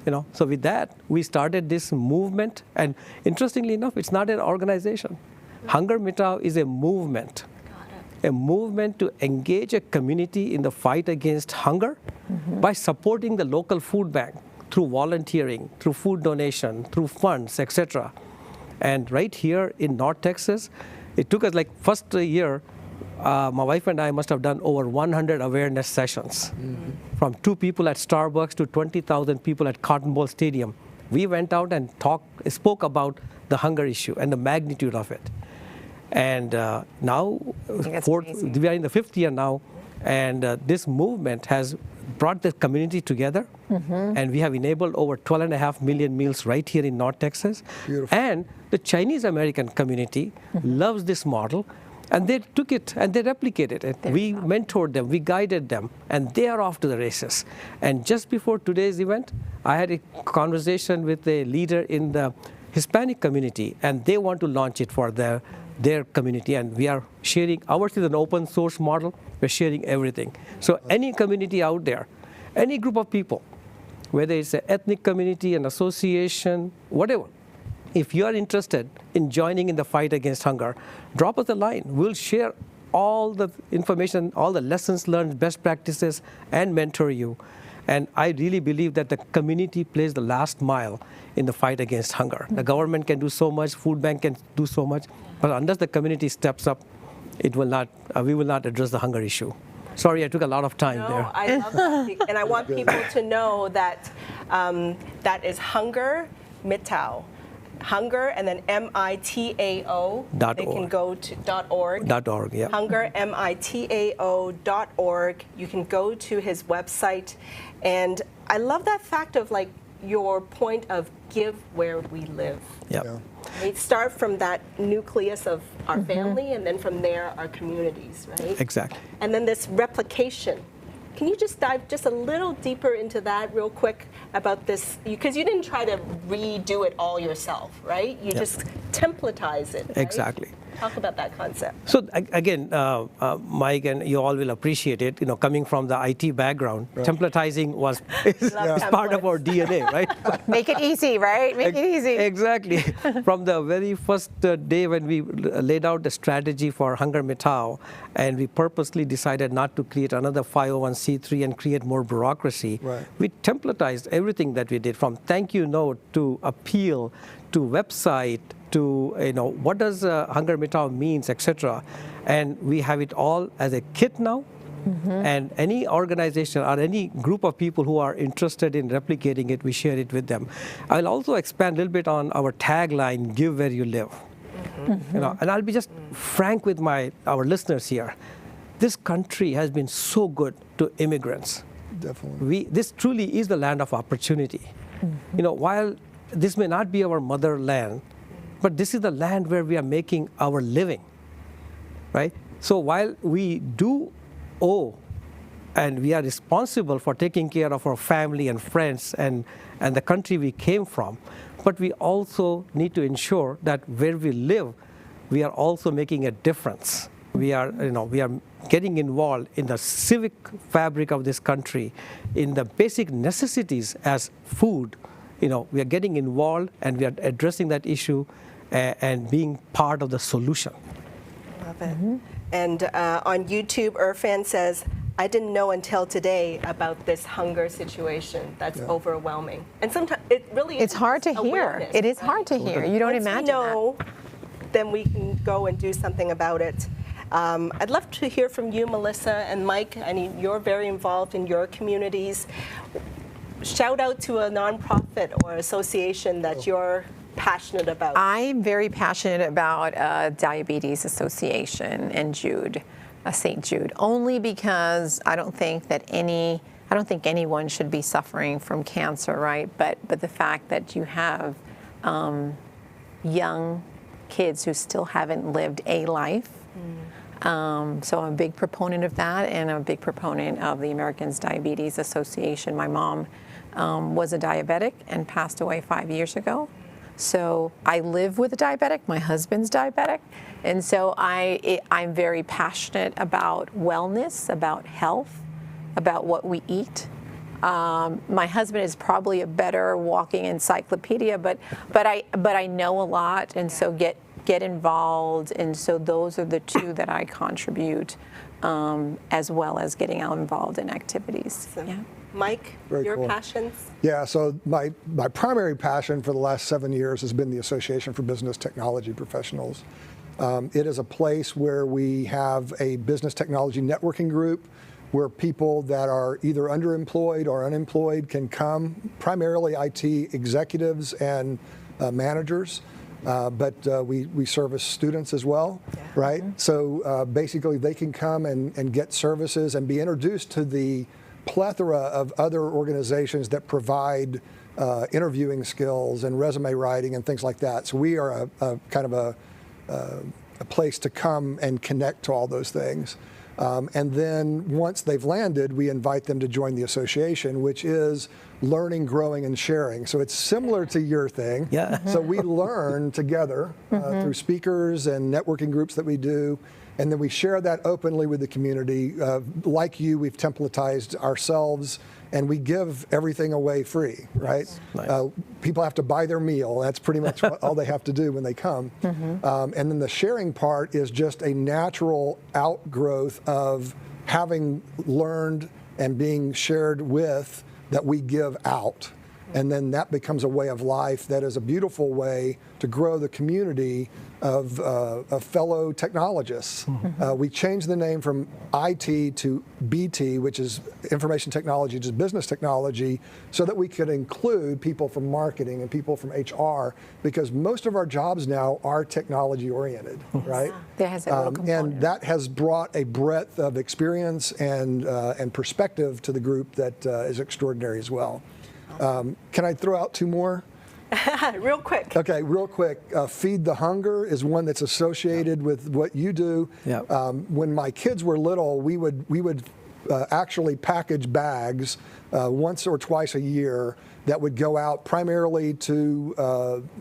You know, so with that, we started this movement. And interestingly enough, it's not an organization. Hunger Mitao is a movement. A movement to engage a community in the fight against hunger by supporting the local food bank through volunteering, through food donation, through funds, etc. And right here in North Texas, it took us like first year, my wife and I must have done over 100 awareness sessions. From 2 people at Starbucks to 20,000 people at Cotton Bowl Stadium. We went out and spoke about the hunger issue and the magnitude of it. And now, we are in the 5th year now, and this movement has brought the community together, and we have enabled over 12.5 million meals right here in North Texas. Beautiful. And the Chinese American community loves this model, and they took it and they replicated it. We mentored them, we guided them, and they are off to the races. And just before today's event, I had a conversation with a leader in the Hispanic community, and they want to launch it for their community, and we are sharing. Ours is an open source model. We're sharing everything. So any community out there, any group of people, whether it's an ethnic community, an association, whatever, if you are interested in joining in the fight against hunger, drop us a line. We'll share all the information, all the lessons learned, best practices, and mentor you. And I really believe that the community plays the last mile in the fight against hunger. The government can do so much, food bank can do so much, but unless the community steps up, it will not. We will not address the hunger issue. Sorry, I took a lot of time there. No, I love that. And I want people to know that that is Hunger Mitao. Hunger and then MITAO. They can go to .org. .org, yeah. Hunger, MITAO.org. You can go to his website. And I love that fact of like your point of give where we live. Yep. Yeah. We start from that nucleus of our family, and then from there, our communities, right? Exactly. And then this replication. Can you just dive just a little deeper into that real quick about this? Because you didn't try to redo it all yourself, right? You just templatize it, right? Exactly. Talk about that concept. So again, Mike, and you all will appreciate it. Coming from the IT background, templatizing is part of our DNA, right? Make it easy, right? Make it easy. Exactly. From the very first day when we laid out the strategy for Hunger Mittal, and we purposely decided not to create another 501c3 and create more bureaucracy, we templatized everything that we did, from thank you note to appeal to website to what does Hunger Mittal means, etc. And we have it all as a kit now. And any organization or any group of people who are interested in replicating it, we share it with them. I'll also expand a little bit on our tagline, give where you live. And I'll be just frank with our listeners here. This country has been so good to immigrants. Definitely. This truly is the land of opportunity. While this may not be our motherland, but this is the land where we are making our living, right? So while we do owe and we are responsible for taking care of our family and friends and the country we came from, but we also need to ensure that where we live, we are also making a difference. We are getting involved in the civic fabric of this country, in the basic necessities as food. We are getting involved and we are addressing that issue and being part of the solution. Love it. And on YouTube, Irfan says, I didn't know until today about this hunger situation. That's overwhelming. And sometimes it really is. It's hard to hear. It is hard to hear. You don't imagine that. Once we know, then we can go and do something about it. I'd love to hear from you, Melissa and Mike. I mean, you're very involved in your communities. Shout out to a nonprofit or association that you're passionate about. I'm very passionate about Diabetes Association and Jude, St. Jude, only because I don't think anyone should be suffering from cancer, right? But the fact that you have young kids who still haven't lived a life. So I'm a big proponent of that, and I'm a big proponent of the Americans Diabetes Association. My mom was a diabetic and passed away 5 years ago. So I live with a diabetic. My husband's diabetic. And so I'm very passionate about wellness, about health, about what we eat. My husband is probably a better walking encyclopedia, but I know a lot, and so get involved. And so those are the two that I contribute, as well as getting out involved in activities. Awesome. Yeah. Mike, Very your cool. passions? Yeah, so my primary passion for the last 7 years has been the Association for Business Technology Professionals. It is a place where we have a business technology networking group where people that are either underemployed or unemployed can come, primarily IT executives and managers. But we service students as well, right? So basically they can come and get services and be introduced to the plethora of other organizations that provide interviewing skills and resume writing and things like that. So we are a kind of a place to come and connect to all those things. And then once they've landed, we invite them to join the association, which is learning, growing, and sharing. So it's similar to your thing. Yeah. So we learn together through speakers and networking groups that we do. And then we share that openly with the community. Like you, we've templatized ourselves, and we give everything away free, right? Nice. People have to buy their meal. That's pretty much all they have to do when they come. And then the sharing part is just a natural outgrowth of having learned and being shared with that we give out. And then that becomes a way of life that is a beautiful way to grow the community of fellow technologists. We changed the name from IT to BT, which is information technology, just business technology, so that we could include people from marketing and people from HR, because most of our jobs now are technology oriented, right? There has a little component. And that has brought a breadth of experience and perspective to the group that is extraordinary as well. Can I throw out two more? Real quick. Okay, real quick. Feed the Hunger is one that's associated with what you do. Yeah. When my kids were little, we would actually package bags once or twice a year that would go out primarily to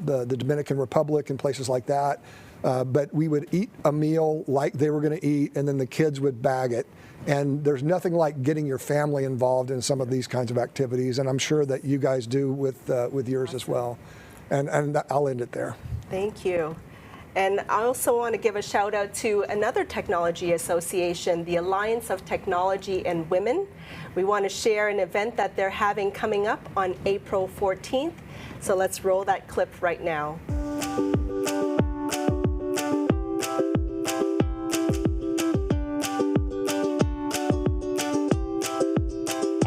the Dominican Republic and places like that. But we would eat a meal like they were going to eat, and then the kids would bag it. And there's nothing like getting your family involved in some of these kinds of activities, and I'm sure that you guys do with yours as well. And I'll end it there. Thank you. And I also want to give a shout out to another technology association, the Alliance of Technology and Women. We want to share an event that they're having coming up on April 14th. So let's roll that clip right now.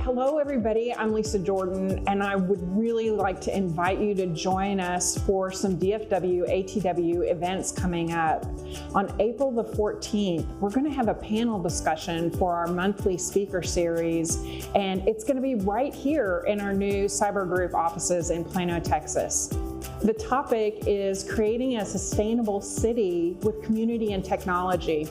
Hello, everybody. I'm Lisa Jordan, and I would really like to invite you to join us for some DFW ATW events coming up. On April the 14th, we're going to have a panel discussion for our monthly speaker series, and it's going to be right here in our new Cyber Group offices in Plano, Texas. The topic is creating a sustainable city with community and technology.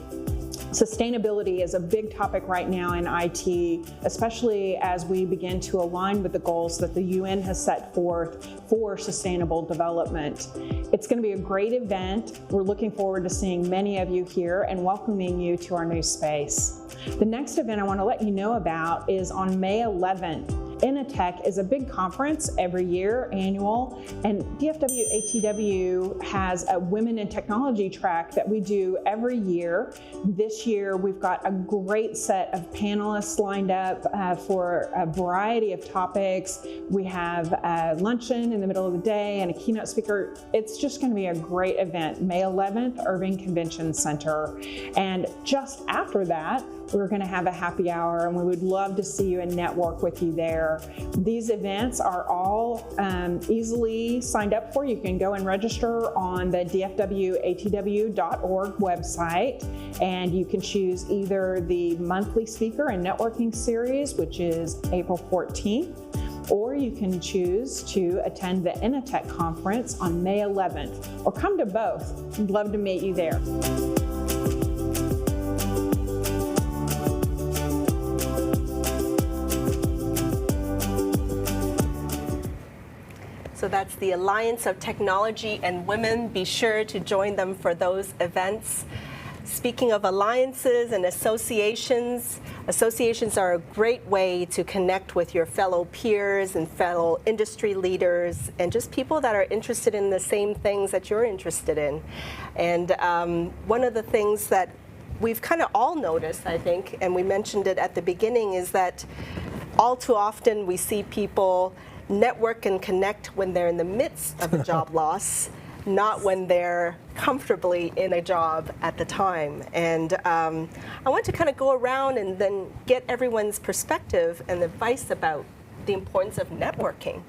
Sustainability is a big topic right now in IT, especially as we begin to align with the goals that the UN has set forth for sustainable development. It's going to be a great event. We're looking forward to seeing many of you here and welcoming you to our new space. The next event I want to let you know about is on May 11th. Initech is a big conference every year, annual, and DFW ATW has a Women in Technology track that we do every year. This year, we've got a great set of panelists lined up for a variety of topics. We have a luncheon in the middle of the day and a keynote speaker. It's just going to be a great event, May 11th, Irving Convention Center. And just after that, we're going to have a happy hour, and we would love to see you and network with you there. These events are all easily signed up for. You can go and register on the dfwatw.org website, and you can choose either the monthly speaker and networking series, which is April 14th, or you can choose to attend the Initech conference on May 11th, or come to both. We'd love to meet you there. So that's the Alliance of Technology and Women. Be sure to join them for those events. Speaking of alliances and associations, associations are a great way to connect with your fellow peers and fellow industry leaders and just people that are interested in the same things that you're interested in. And one of the things that we've kind of all noticed, I think, and we mentioned it at the beginning, is that all too often we see people network and connect when they're in the midst of a job loss, not when they're comfortably in a job at the time. And I want to kind of go around and then get everyone's perspective and advice about the importance of networking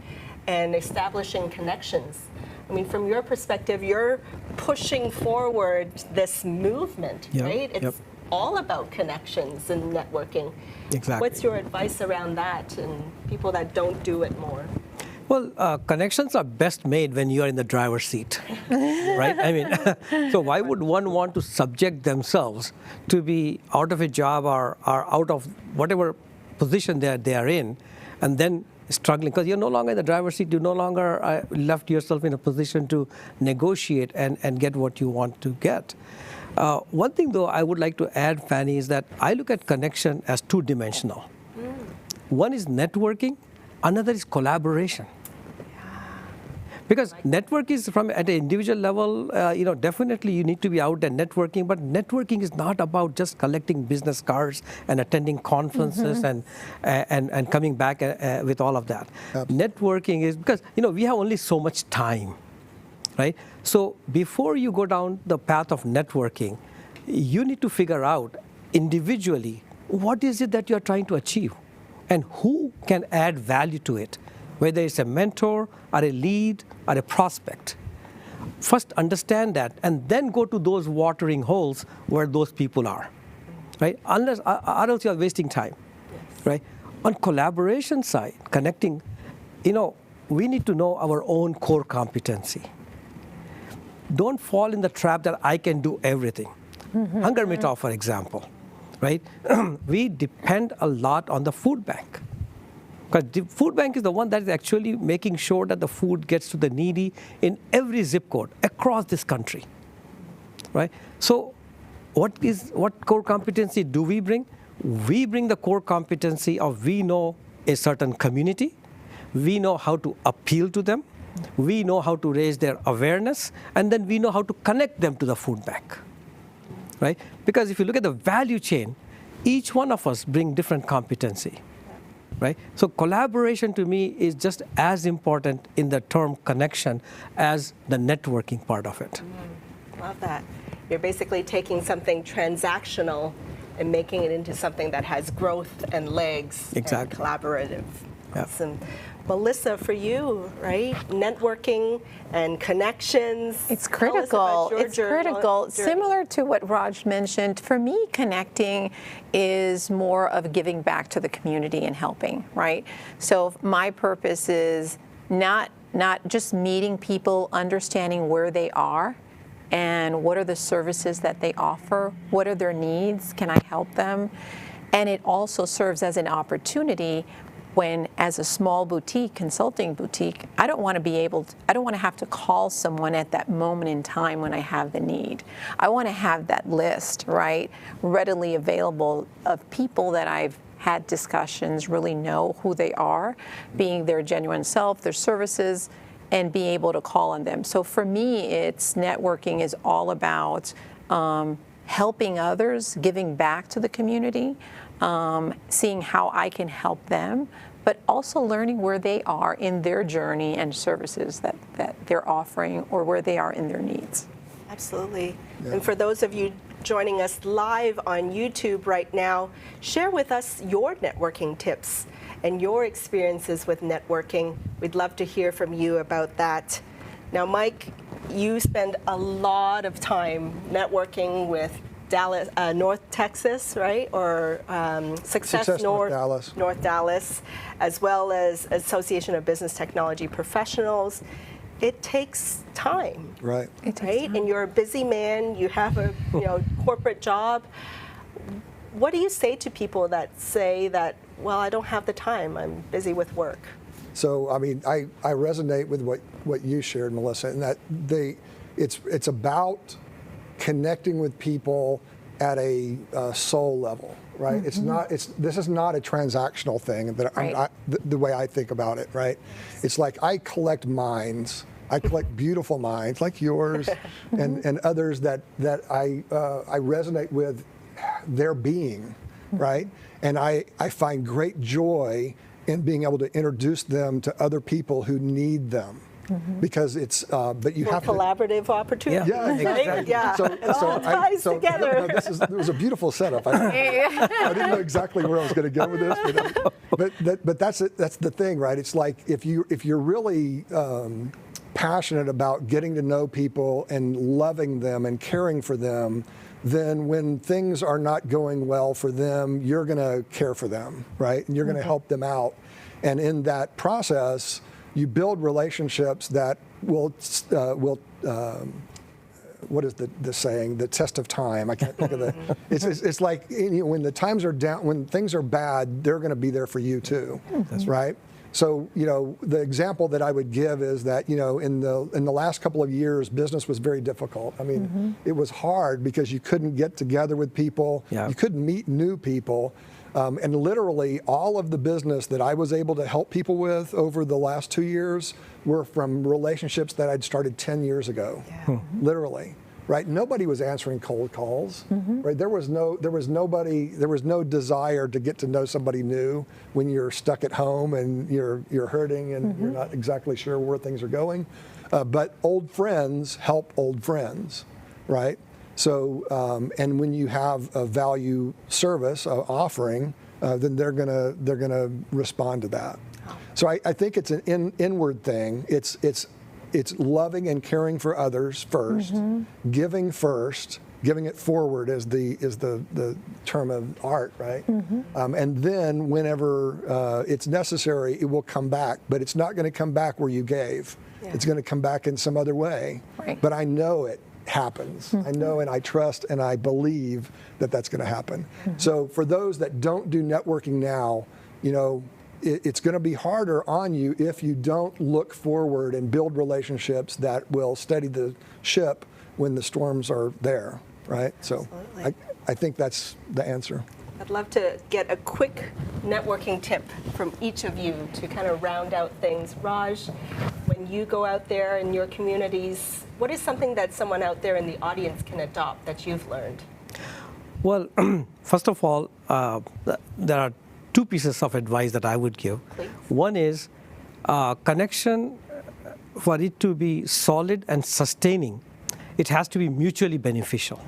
and establishing connections. I mean, from your perspective, you're pushing forward this movement, right? It's all about connections and networking. Exactly. What's your advice around that and people that don't do it more? Well, connections are best made when you are in the driver's seat, right? I mean, so why would one want to subject themselves to be out of a job or out of whatever position they are in, and then struggling? Because you're no longer in the driver's seat, you no longer left yourself in a position to negotiate and get what you want to get. One thing, though, I would like to add, Fanny, is that I look at connection as two-dimensional. One is networking, another is collaboration. Because network is from at an individual level, definitely you need to be out there networking, but networking is not about just collecting business cards and attending conferences and coming back with all of that. Networking is because, we have only so much time. Right? So before you go down the path of networking, you need to figure out individually what is it that you're trying to achieve and who can add value to it, whether it's a mentor or a lead or a prospect. First understand that and then go to those watering holes where those people are, right? Or else you're wasting time, right? On collaboration side, connecting, we need to know our own core competency. Don't fall in the trap that I can do everything. Hunger Mitov, for example, right? We depend a lot on the food bank. Because the food bank is the one that is actually making sure that the food gets to the needy in every zip code across this country, right? So what core competency do we bring? We bring the core competency of we know a certain community, we know how to appeal to them, we know how to raise their awareness, and then we know how to connect them to the food bank, right? Because if you look at the value chain, each one of us bring different competency. Right? So collaboration to me is just as important in the term connection as the networking part of it. Love that. You're basically taking something transactional and making it into something that has growth and legs. Exactly. And collaborative. Yep. Awesome. Melissa, for you, right? Networking and connections. It's Tell us critical. about your It's critical. journey. Similar to what Raj mentioned, for me, connecting is more of giving back to the community and helping, right? So my purpose is not just meeting people, understanding where they are and what are the services that they offer, what are their needs, can I help them? And it also serves as an opportunity when, as a small boutique, consulting boutique, I don't want to have to call someone at that moment in time when I have the need. I want to have that list, right, readily available of people that I've had discussions, really know who they are, being their genuine self, their services, and be able to call on them. So for me, networking is all about helping others, giving back to the community, seeing how I can help them, but also learning where they are in their journey and services that they're offering or where they are in their needs. Absolutely. Yeah. And for those of you joining us live on YouTube right now, share with us your networking tips and your experiences with networking. We'd love to hear from you about that. Now, Mike, you spend a lot of time networking with Dallas, North Texas, right? Or Success North Dallas, as well as Association of Business Technology Professionals. It takes time, right? It takes time. And you're a busy man. You have a corporate job. What do you say to people that say that, well, I don't have the time. I'm busy with work. So I mean, I resonate with what you shared, Melissa, and that it's about connecting with people at a soul level, right? Mm-hmm. This is not a transactional thing, but right. The way I think about it, right? It's like I collect minds. I collect beautiful minds like yours and others that I resonate with their being, right? And I find great joy in being able to introduce them to other people who need them. Mm-hmm. Because it's, but you have collaborative opportunity. Yeah, exactly. Yeah. So it all ties together. It was a beautiful setup. I didn't know exactly where I was going to go with this, but that's it. That's the thing, right? It's like if you're really passionate about getting to know people and loving them and caring for them, then when things are not going well for them, you're going to care for them, right? And you're going to help them out. And in that process, you build relationships that will what is the saying? The test of time. I can't think of the. It's like when the times are down, when things are bad, they're going to be there for you too, right? So the example that I would give is that in the last couple of years, business was very difficult. I mean, it was hard because you couldn't get together with people, you couldn't meet new people. And literally all of the business that I was able to help people with over the last 2 years were from relationships that I'd started 10 years ago, literally, right? Nobody was answering cold calls, right? There was no desire to get to know somebody new when you're stuck at home and you're hurting and you're not exactly sure where things are going. But old friends help old friends, right? So, and when you have a value service offering, then they're gonna respond to that. So I think it's an inward thing. It's loving and caring for others first, giving first, giving it forward is the term of art, right? And then whenever it's necessary, it will come back, but it's not going to come back where you gave. It's going to come back in some other way. Right. But I know it. happens. I know and I trust and I believe that that's going to happen. So for those that don't do networking now, it's going to be harder on you if you don't look forward and build relationships that will steady the ship when the storms are there, right? So I think that's the answer. I'd love to get a quick networking tip from each of you to kind of round out things. Raj, when you go out there in your communities, what is something that someone out there in the audience can adopt that you've learned? Well, first of all, there are two pieces of advice that I would give. Please. One is connection, for it to be solid and sustaining, it has to be mutually beneficial.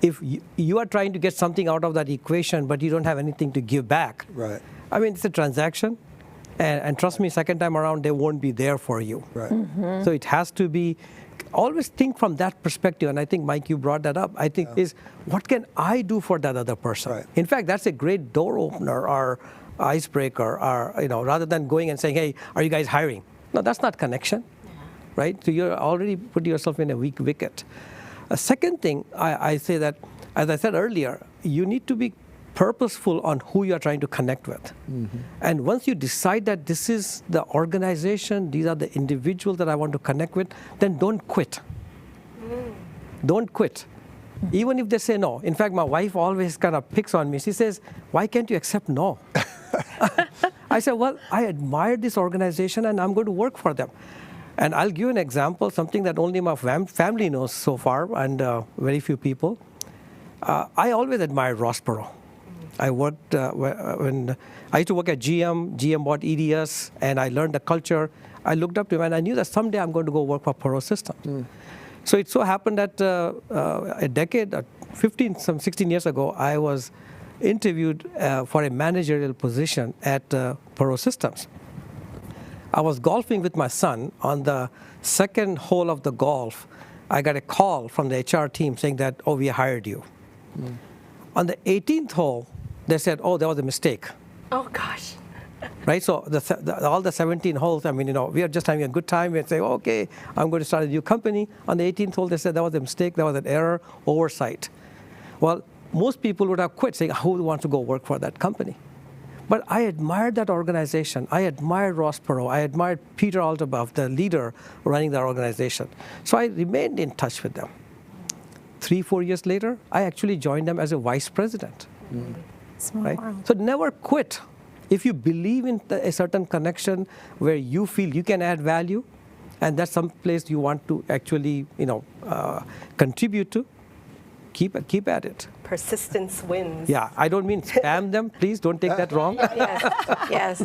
If you are trying to get something out of that equation, but you don't have anything to give back, Right. I mean, it's a transaction. And trust me, second time around, they won't be there for you. Right. So it has to be, always think from that perspective. And I think, Mike, you brought that up. I think is, what can I do for that other person? Right. In fact, that's a great door opener or icebreaker, or, rather than going and saying, hey, are you guys hiring? No, that's not connection, right? So you're already put yourself in a weak wicket. A second thing, I say that, as I said earlier, you need to be purposeful on who you are trying to connect with. And once you decide that this is the organization, these are the individuals that I want to connect with, then don't quit. Don't quit. Even if they say no. In fact, my wife always kind of picks on me. She says, why can't you accept no? I said, well, I admire this organization and I'm going to work for them. And I'll give you an example, something that only my family knows so far, and very few people. I always admired Ross Perot. I worked when I used to work at GM. GM bought EDS, and I learned the culture. I looked up to him, and I knew that someday I'm going to go work for Perot Systems. So it so happened that a decade, 16 years ago, I was interviewed for a managerial position at Perot Systems. I was golfing with my son. On the second hole of the golf, I got a call from the HR team saying that, oh, we hired you. On the 18th hole, they said, oh, there was a mistake. Oh, gosh. Right? So all the 17 holes, I mean, we are just having a good time. We say, okay, I'm going to start a new company. On the 18th hole, they said there was a mistake, there was an error, oversight. Well, most people would have quit, saying, who wants to go work for that company? But I admired that organization. I admired Ross Perot. I admired Peter Altabuff, the leader running the organization. So I remained in touch with them. 3-4 years later, I actually joined them as a vice president. Right? So never quit. If you believe in a certain connection where you feel you can add value, and that's some place you want to actually, contribute to, keep at it. Persistence wins. Yeah, I don't mean spam them. Please don't take that wrong. Yes.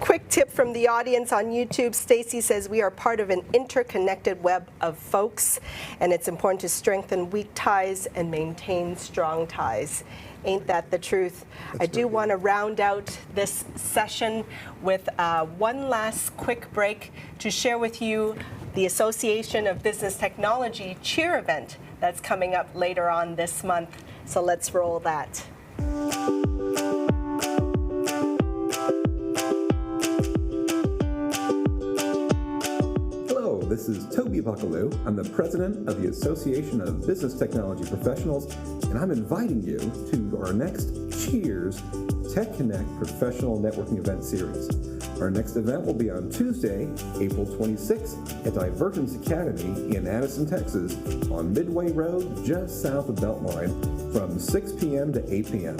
Quick tip from the audience on YouTube. Stacy says, we are part of an interconnected web of folks, and it's important to strengthen weak ties and maintain strong ties. Ain't that the truth? I do want to round out this session with one last quick break to share with you the Association of Business Technology cheer event that's coming up later on this month. So let's roll that. Hello, this is Toby Buckaloo. I'm the president of the Association of Business Technology Professionals, and I'm inviting you to our next Cheers Tech Connect Professional Networking Event Series. Our next event will be on Tuesday, April 26th at Divergence Academy in Addison, Texas on Midway Road, just south of Beltline, from 6 p.m. to 8 p.m.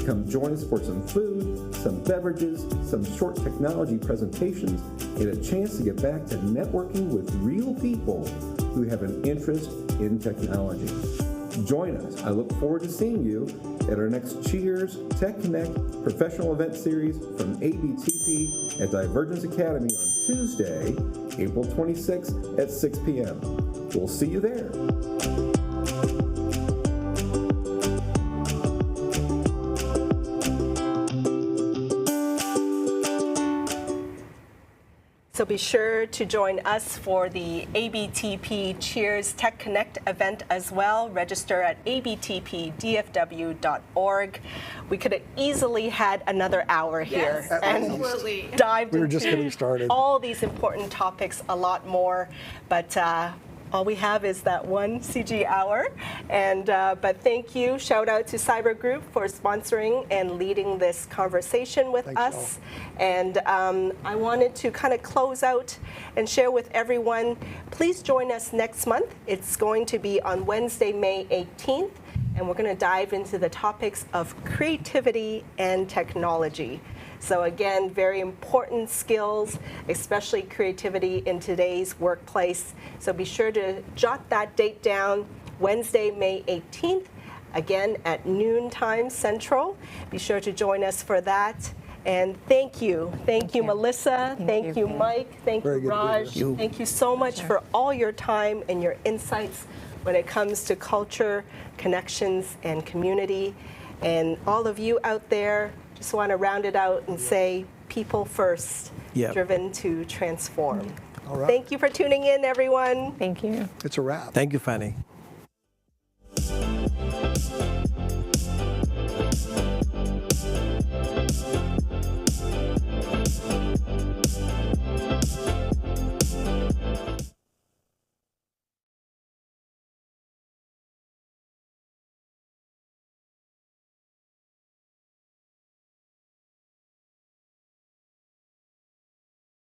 Come join us for some food, some beverages, some short technology presentations, and a chance to get back to networking with real people who have an interest in technology. Join us. I look forward to seeing you at our next Cheers Tech Connect Professional Event Series from ABTP at Divergence Academy on Tuesday, April 26th at 6 p.m. We'll see you there. So be sure to join us for the ABTP Cheers Tech Connect event as well. Register at abtpdfw.org. We could have easily had another hour here and dived We were just into getting started. all these important topics, a lot more. But all we have is that one CG hour. And but thank you. Shout out to Cyber Group for sponsoring and leading this conversation with Thanks, us. And I wanted to kind of close out and share with everyone, please join us next month. It's going to be on Wednesday, May 18th, and we're going to dive into the topics of creativity and technology. So again, very important skills, especially creativity in today's workplace. So be sure to jot that date down, Wednesday, May 18th, again at noontime Central. Be sure to join us for that. And thank you. Thank you, Melissa. Thank you, Mike. Thank you, Raj. Thank you so much for all your time and your insights when it comes to culture, connections, and community. And all of you out there, just want to round it out and say people first, driven to transform. All right. Thank you for tuning in, everyone. Thank you. It's a wrap. Thank you, Fanny.